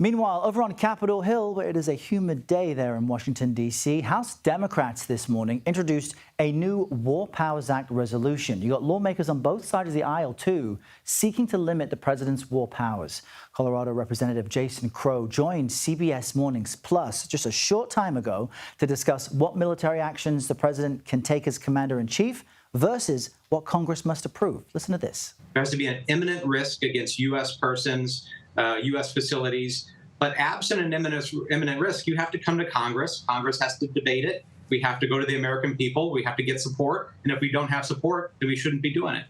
Meanwhile, over on Capitol Hill, where it is a humid day there in Washington, D.C., House Democrats this morning introduced a new War Powers Act resolution. You got lawmakers on both sides of the aisle, too, seeking to limit the president's war powers. Colorado Representative Jason Crow joined CBS Mornings Plus just a short time ago to discuss what military actions the president can take as commander-in-chief versus what Congress must approve. Listen to this. There has to be an imminent risk against U.S. persons, U.S. facilities. But absent an imminent risk, you have to come to Congress. Congress has to debate it. We have to go to the American people. We have to get support. And if we don't have support, then we shouldn't be doing it.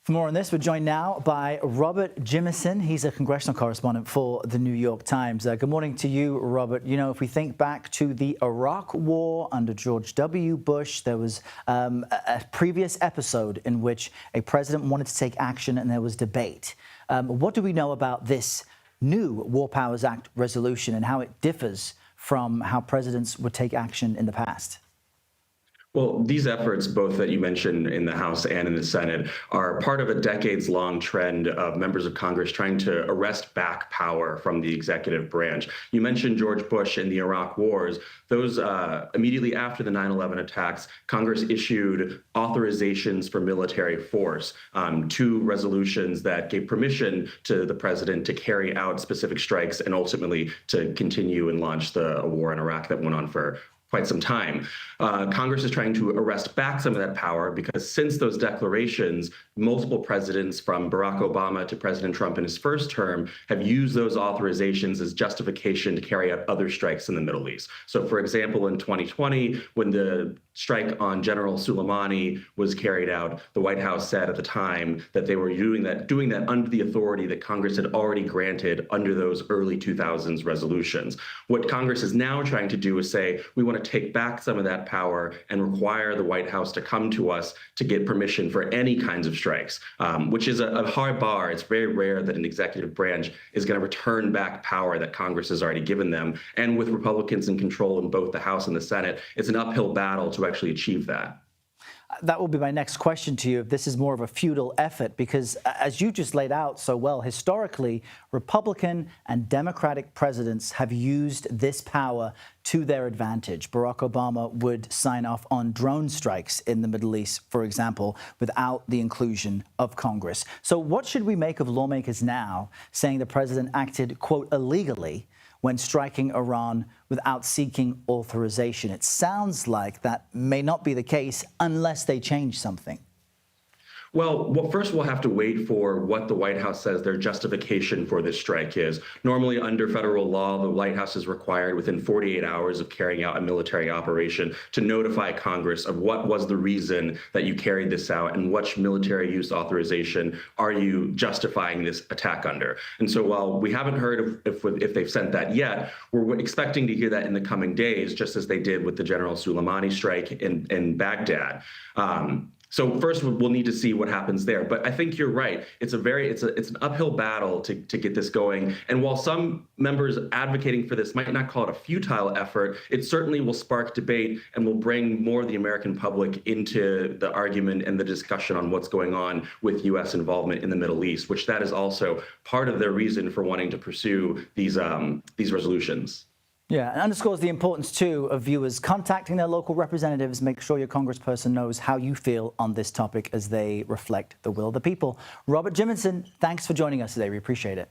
For more on this, we're joined now by Robert Jimison. He's a congressional correspondent for the New York Times. Good morning to you, Robert. You know, if we think back to the Iraq War under George W. Bush, there was a previous episode in which a president wanted to take action and there was debate. What do we know about this new War Powers Act resolution and how it differs from how presidents would take action in the past? Well, these efforts, both that you mentioned in the House and in the Senate, are part of a decades-long trend of members of Congress trying to arrest back power from the executive branch. You mentioned George Bush and the Iraq wars. Those immediately after the 9/11 attacks, Congress issued authorizations for military force, two resolutions that gave permission to the president to carry out specific strikes and ultimately to continue and launch a war in Iraq that went on for quite some time. Congress is trying to arrest back some of that power because since those declarations, multiple presidents from Barack Obama to President Trump in his first term have used those authorizations as justification to carry out other strikes in the Middle East. So for example, in 2020, when the strike on General Soleimani was carried out, the White House said at the time that they were doing that under the authority that Congress had already granted under those early 2000s resolutions. What Congress is now trying to do is say, we want to take back some of that power and require the White House to come to us to get permission for any kinds of strikes, which is a hard bar. It's very rare that an executive branch is going to return back power that Congress has already given them. And with Republicans in control in both the House and the Senate, it's an uphill battle to actually achieve that. That will be my next question to you, if this is more of a futile effort, because as you just laid out so well, historically, Republican and Democratic presidents have used this power to their advantage. Barack Obama would sign off on drone strikes in the Middle East, for example, without the inclusion of Congress. So what should we make of lawmakers now saying the president acted, quote, illegally when striking Iran without seeking authorization? It sounds like that may not be the case unless they change something. Well, first we'll have to wait for what the White House says their justification for this strike is. Normally, under federal law, the White House is required within 48 hours of carrying out a military operation to notify Congress of what was the reason that you carried this out and which military use authorization are you justifying this attack under. And so while we haven't heard if they've sent that yet, we're expecting to hear that in the coming days, just as they did with the General Soleimani strike in Baghdad. So first, we'll need to see what happens there. But I think you're right. It's an uphill battle to get this going. And while some members advocating for this might not call it a futile effort, it certainly will spark debate and will bring more of the American public into the argument and the discussion on what's going on with U.S. involvement in the Middle East, which that is also part of their reason for wanting to pursue these resolutions. Yeah, and underscores the importance, too, of viewers contacting their local representatives. Make sure your congressperson knows how you feel on this topic as they reflect the will of the people. Robert Jimison, thanks for joining us today. We appreciate it.